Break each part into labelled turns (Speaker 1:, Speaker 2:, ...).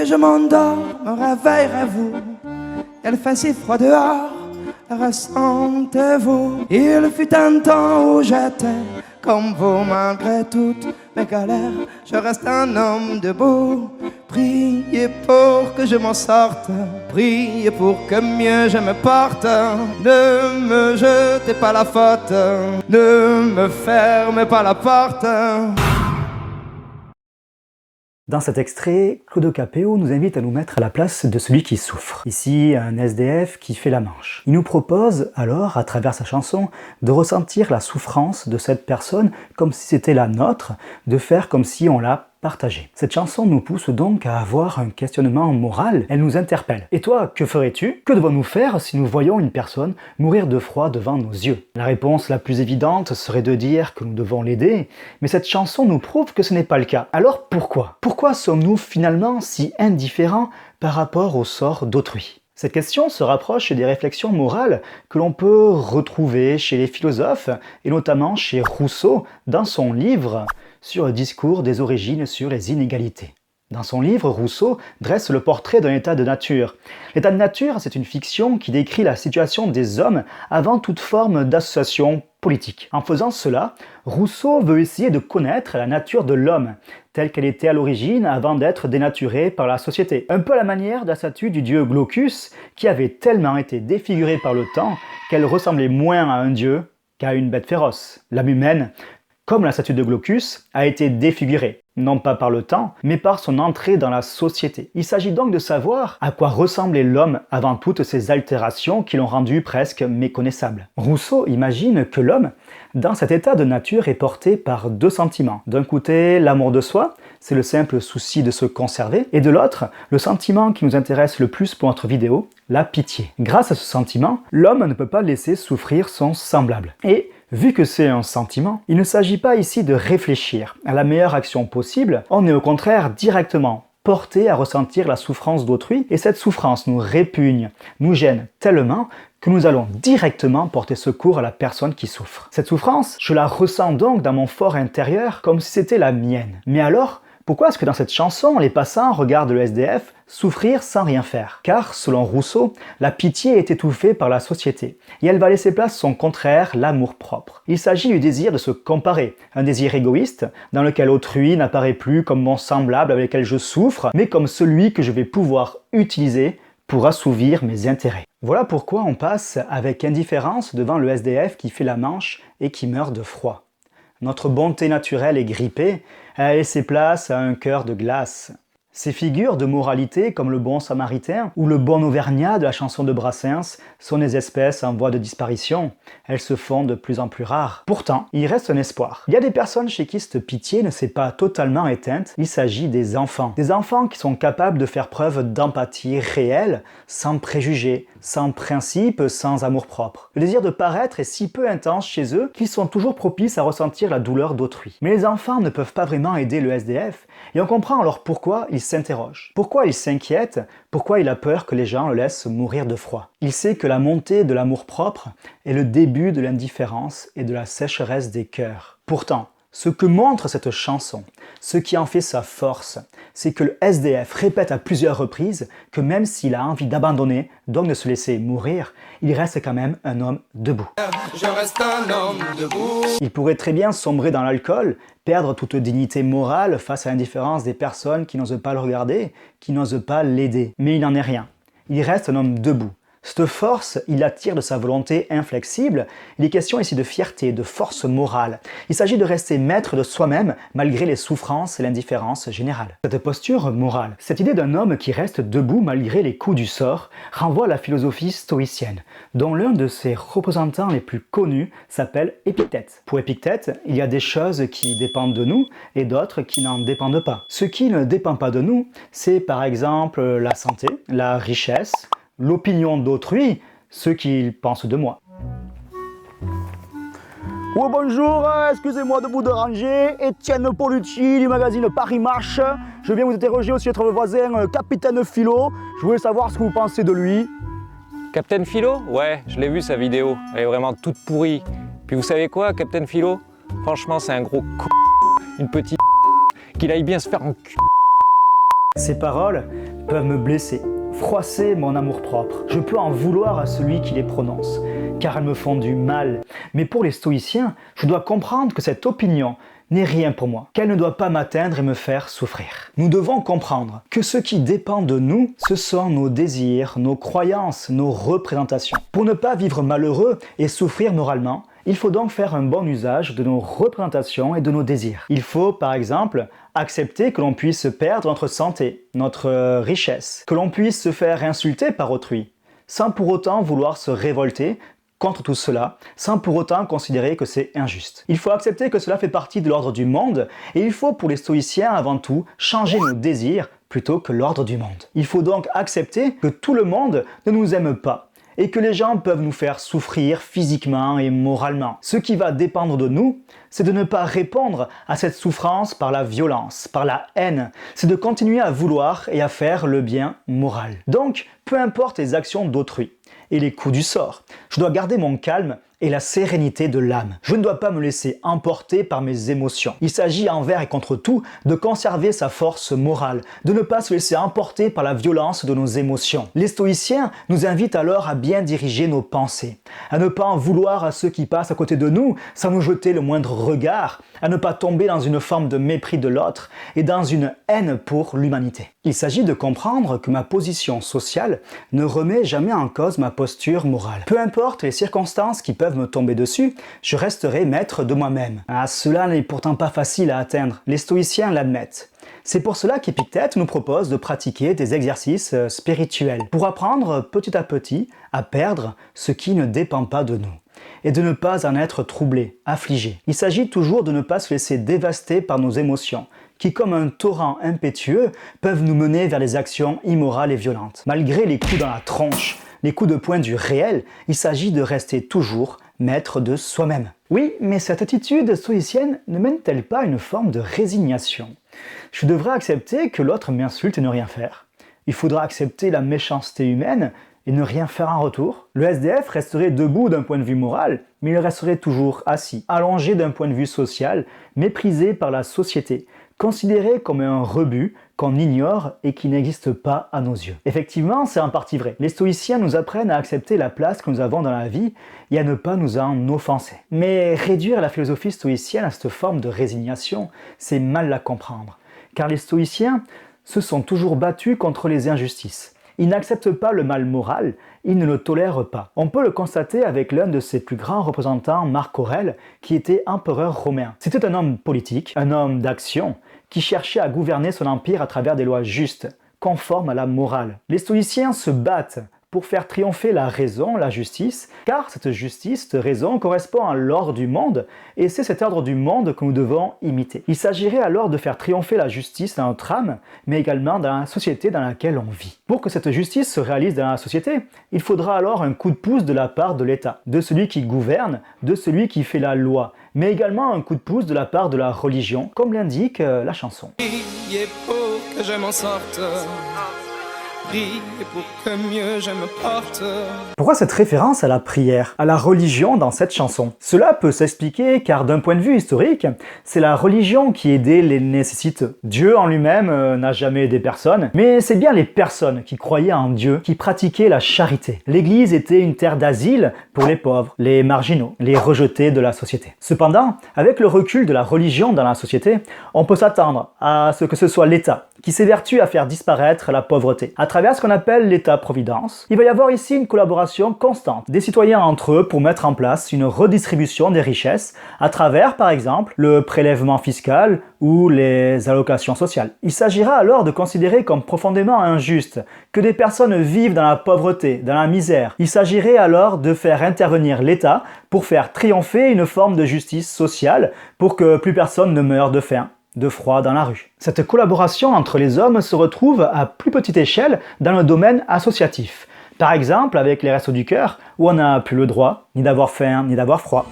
Speaker 1: que je m'endors, me réveillerez-vous? Il fait si froid dehors, ressentez-vous? Il fut un temps où j'étais comme vous, malgré toutes mes galères. Je reste un homme debout. Priez pour que je m'en sorte, priez pour que mieux je me porte. Ne me jetez pas la faute, ne me fermez pas la porte.
Speaker 2: Dans cet extrait, Claudio Capéo nous invite à nous mettre à la place de celui qui souffre. Ici, un SDF qui fait la manche. Il nous propose alors, à travers sa chanson, de ressentir la souffrance de cette personne comme si c'était la nôtre, de faire comme si on l'a partagée. Cette chanson nous pousse donc à avoir un questionnement moral, elle nous interpelle. Et toi, que ferais-tu? Que devons-nous faire si nous voyons une personne mourir de froid devant nos yeux? La réponse la plus évidente serait de dire que nous devons l'aider, mais cette chanson nous prouve que ce n'est pas le cas. Alors pourquoi? Pourquoi sommes-nous finalement si indifférents par rapport au sort d'autrui? Cette question se rapproche des réflexions morales que l'on peut retrouver chez les philosophes, et notamment chez Rousseau dans son livre sur le discours des origines sur les inégalités. Dans son livre, Rousseau dresse le portrait d'un état de nature. L'état de nature, c'est une fiction qui décrit la situation des hommes avant toute forme d'association politique. En faisant cela, Rousseau veut essayer de connaître la nature de l'homme, telle qu'elle était à l'origine avant d'être dénaturée par la société. Un peu à la manière de la statue du dieu Glaucus, qui avait tellement été défigurée par le temps qu'elle ressemblait moins à un dieu qu'à une bête féroce. L'âme humaine, comme la statue de Glaucus, a été défigurée, non pas par le temps, mais par son entrée dans la société. Il s'agit donc de savoir à quoi ressemblait l'homme avant toutes ces altérations qui l'ont rendu presque méconnaissable. Rousseau imagine que l'homme, dans cet état de nature, est porté par deux sentiments. D'un côté, l'amour de soi, c'est le simple souci de se conserver, et de l'autre, le sentiment qui nous intéresse le plus pour notre vidéo, la pitié. Grâce à ce sentiment, l'homme ne peut pas laisser souffrir son semblable. Et vu que c'est un sentiment, il ne s'agit pas ici de réfléchir à la meilleure action possible, on est au contraire directement porté à ressentir la souffrance d'autrui, et cette souffrance nous répugne, nous gêne tellement que nous allons directement porter secours à la personne qui souffre. Cette souffrance, je la ressens donc dans mon fort intérieur comme si c'était la mienne. Mais alors, pourquoi est-ce que dans cette chanson, les passants regardent le SDF souffrir sans rien faire? Car, selon Rousseau, la pitié est étouffée par la société, et elle va laisser place à son contraire, l'amour-propre. Il s'agit du désir de se comparer, un désir égoïste, dans lequel autrui n'apparaît plus comme mon semblable avec lequel je souffre, mais comme celui que je vais pouvoir utiliser pour assouvir mes intérêts. Voilà pourquoi on passe avec indifférence devant le SDF qui fait la manche et qui meurt de froid. Notre bonté naturelle est grippée, elle a laissé place à un cœur de glace. Ces figures de moralité, comme le bon samaritain ou le bon auvergnat de la chanson de Brassens, sont des espèces en voie de disparition. Elles se font de plus en plus rares. Pourtant, il reste un espoir. Il y a des personnes chez qui cette pitié ne s'est pas totalement éteinte. Il s'agit des enfants. Des enfants qui sont capables de faire preuve d'empathie réelle, sans préjugés, sans principes, sans amour-propre. Le désir de paraître est si peu intense chez eux qu'ils sont toujours propices à ressentir la douleur d'autrui. Mais les enfants ne peuvent pas vraiment aider le SDF, et on comprend alors pourquoi il s'interroge. Pourquoi il s'inquiète? Pourquoi il a peur que les gens le laissent mourir de froid? Il sait que la montée de l'amour-propre est le début de l'indifférence et de la sécheresse des cœurs. Pourtant, ce que montre cette chanson, ce qui en fait sa force, c'est que le SDF répète à plusieurs reprises que même s'il a envie d'abandonner, donc de se laisser mourir, il reste quand même un homme debout.
Speaker 1: Je reste un homme debout.
Speaker 2: Il pourrait très bien sombrer dans l'alcool, perdre toute dignité morale face à l'indifférence des personnes qui n'osent pas le regarder, qui n'osent pas l'aider. Mais il n'en est rien. Il reste un homme debout. Cette force, il la tire de sa volonté inflexible. Il est question ici de fierté, de force morale. Il s'agit de rester maître de soi-même malgré les souffrances et l'indifférence générale. Cette posture morale, cette idée d'un homme qui reste debout malgré les coups du sort, renvoie à la philosophie stoïcienne, dont l'un de ses représentants les plus connus s'appelle Épictète. Pour Épictète, il y a des choses qui dépendent de nous et d'autres qui n'en dépendent pas. Ce qui ne dépend pas de nous, c'est par exemple la santé, la richesse, l'opinion d'autrui, ce qu'ils pensent de moi.
Speaker 3: Oh bonjour, excusez-moi de vous déranger, Étienne Paulucci du magazine Paris Marche. Je viens vous interroger aussi votre voisin Capitaine Philo. Je voulais savoir ce que vous pensez de lui.
Speaker 4: Captain Philo? Ouais, je l'ai vu sa vidéo, elle est vraiment toute pourrie. Puis vous savez quoi, Captain Philo? Franchement, c'est un gros c***, une petite qu'il aille bien se faire en cul.
Speaker 2: Ces paroles peuvent me blesser, froisser mon amour-propre. Je peux en vouloir à celui qui les prononce, car elles me font du mal. Mais pour les stoïciens, je dois comprendre que cette opinion n'est rien pour moi, qu'elle ne doit pas m'atteindre et me faire souffrir. Nous devons comprendre que ce qui dépend de nous, ce sont nos désirs, nos croyances, nos représentations. Pour ne pas vivre malheureux et souffrir moralement, il faut donc faire un bon usage de nos représentations et de nos désirs. Il faut, par exemple, accepter que l'on puisse perdre notre santé, notre richesse, que l'on puisse se faire insulter par autrui, sans pour autant vouloir se révolter contre tout cela, sans pour autant considérer que c'est injuste. Il faut accepter que cela fait partie de l'ordre du monde, et il faut pour les stoïciens avant tout changer nos désirs plutôt que l'ordre du monde. Il faut donc accepter que tout le monde ne nous aime pas, et que les gens peuvent nous faire souffrir physiquement et moralement. Ce qui va dépendre de nous, c'est de ne pas répondre à cette souffrance par la violence, par la haine. C'est de continuer à vouloir et à faire le bien moral. Donc, peu importe les actions d'autrui et les coups du sort, je dois garder mon calme et la sérénité de l'âme. Je ne dois pas me laisser emporter par mes émotions. Il s'agit envers et contre tout de conserver sa force morale, de ne pas se laisser emporter par la violence de nos émotions. Les stoïciens nous invitent alors à bien diriger nos pensées, à ne pas en vouloir à ceux qui passent à côté de nous sans nous jeter le moindre regard, à ne pas tomber dans une forme de mépris de l'autre et dans une haine pour l'humanité. Il s'agit de comprendre que ma position sociale ne remet jamais en cause ma posture morale. Peu importe les circonstances qui peuvent me tomber dessus, je resterai maître de moi-même. Cela n'est pourtant pas facile à atteindre, les stoïciens l'admettent. C'est pour cela qu'Épictète nous propose de pratiquer des exercices spirituels, pour apprendre petit à petit à perdre ce qui ne dépend pas de nous, et de ne pas en être troublé, affligé. Il s'agit toujours de ne pas se laisser dévaster par nos émotions, qui comme un torrent impétueux peuvent nous mener vers des actions immorales et violentes. Malgré les coups dans la tronche, les coups de poing du réel, il s'agit de rester toujours maître de soi-même. Oui, mais cette attitude stoïcienne ne mène-t-elle pas à une forme de résignation? Je devrais accepter que l'autre m'insulte et ne rien faire. Il faudra accepter la méchanceté humaine et ne rien faire en retour. Le SDF resterait debout d'un point de vue moral, mais il resterait toujours assis, allongé d'un point de vue social, méprisé par la société, considéré comme un rebut qu'on ignore et qui n'existe pas à nos yeux. Effectivement, c'est en partie vrai. Les stoïciens nous apprennent à accepter la place que nous avons dans la vie et à ne pas nous en offenser. Mais réduire la philosophie stoïcienne à cette forme de résignation, c'est mal la comprendre. Car les stoïciens se sont toujours battus contre les injustices. Ils n'acceptent pas le mal moral, ils ne le tolèrent pas. On peut le constater avec l'un de ses plus grands représentants, Marc Aurèle, qui était empereur romain. C'était un homme politique, un homme d'action, qui cherchait à gouverner son empire à travers des lois justes, conformes à la morale. Les stoïciens se battent pour faire triompher la raison, la justice, car cette justice, cette raison correspond à l'ordre du monde, et c'est cet ordre du monde que nous devons imiter. Il s'agirait alors de faire triompher la justice dans notre âme, mais également dans la société dans laquelle on vit. Pour que cette justice se réalise dans la société, il faudra alors un coup de pouce de la part de l'État, de celui qui gouverne, de celui qui fait la loi, mais également un coup de pouce de la part de la religion, comme l'indique la chanson.
Speaker 1: Priez pour que je m'en sorte. Priez pour que mieux je me porte.
Speaker 2: Pourquoi cette référence à la prière, à la religion dans cette chanson? Cela peut s'expliquer car d'un point de vue historique, c'est la religion qui aidait les nécessiteux. Dieu en lui-même n'a jamais aidé personne, mais c'est bien les personnes qui croyaient en Dieu qui pratiquaient la charité. L'Église était une terre d'asile pour les pauvres, les marginaux, les rejetés de la société. Cependant, avec le recul de la religion dans la société, on peut s'attendre à ce que ce soit l'État qui s'évertue à faire disparaître la pauvreté. À travers ce qu'on appelle l'État-providence, il va y avoir ici une collaboration constante des citoyens entre eux pour mettre en place une redistribution des richesses à travers, par exemple, le prélèvement fiscal ou les allocations sociales. Il s'agira alors de considérer comme profondément injuste que des personnes vivent dans la pauvreté, dans la misère. Il s'agirait alors de faire intervenir l'État pour faire triompher une forme de justice sociale pour que plus personne ne meure de faim, de froid dans la rue. Cette collaboration entre les hommes se retrouve à plus petite échelle dans le domaine associatif. Par exemple avec les Restos du Cœur, où on n'a plus le droit ni d'avoir faim ni d'avoir froid.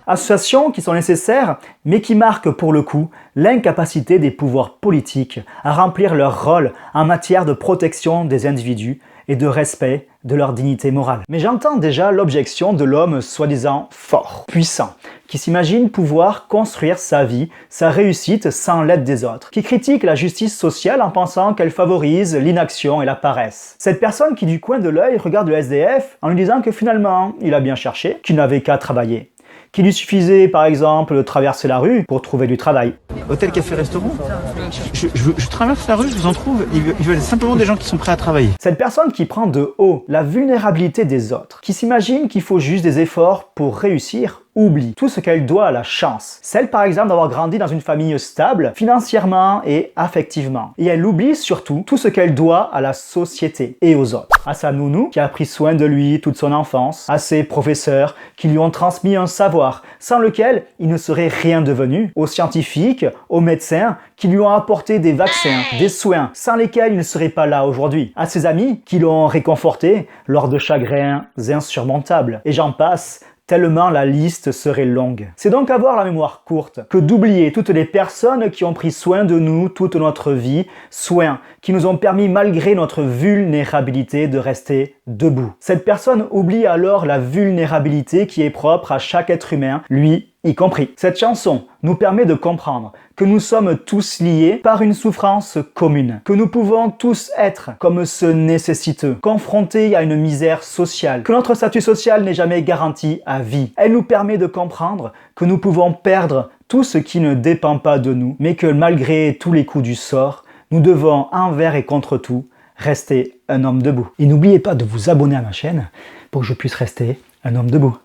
Speaker 2: Associations qui sont nécessaires, mais qui marquent pour le coup l'incapacité des pouvoirs politiques à remplir leur rôle en matière de protection des individus et de respect de leur dignité morale. Mais j'entends déjà l'objection de l'homme soi-disant fort, puissant, qui s'imagine pouvoir construire sa vie, sa réussite sans l'aide des autres, qui critique la justice sociale en pensant qu'elle favorise l'inaction et la paresse. Cette personne qui du coin de l'œil regarde le SDF en lui disant que finalement, il a bien cherché, qu'il n'avait qu'à travailler, qu'il lui suffisait par exemple de traverser la rue pour trouver du travail.
Speaker 5: Hôtel, café, restaurant. Je traverse la rue, je vous en trouve. Ils veulent simplement des gens qui sont prêts à travailler.
Speaker 2: Cette personne qui prend de haut la vulnérabilité des autres, qui s'imagine qu'il faut juste des efforts pour réussir, oublie tout ce qu'elle doit à la chance. Celle par exemple d'avoir grandi dans une famille stable, financièrement et affectivement. Et elle oublie surtout tout ce qu'elle doit à la société et aux autres. À sa nounou qui a pris soin de lui toute son enfance, à ses professeurs qui lui ont transmis un savoir sans lequel il ne serait rien devenu, aux scientifiques, aux médecins qui lui ont apporté des vaccins, des soins sans lesquels il ne serait pas là aujourd'hui, à ses amis qui l'ont réconforté lors de chagrins insurmontables. Et j'en passe, tellement la liste serait longue. C'est donc avoir la mémoire courte que d'oublier toutes les personnes qui ont pris soin de nous toute notre vie, soins qui nous ont permis malgré notre vulnérabilité de rester debout. Cette personne oublie alors la vulnérabilité qui est propre à chaque être humain, lui y compris. Cette chanson nous permet de comprendre que nous sommes tous liés par une souffrance commune, que nous pouvons tous être comme ce nécessiteux, confrontés à une misère sociale, que notre statut social n'est jamais garanti à vie. Elle nous permet de comprendre que nous pouvons perdre tout ce qui ne dépend pas de nous, mais que malgré tous les coups du sort, nous devons envers et contre tout rester un homme debout. Et n'oubliez pas de vous abonner à ma chaîne pour que je puisse rester un homme debout.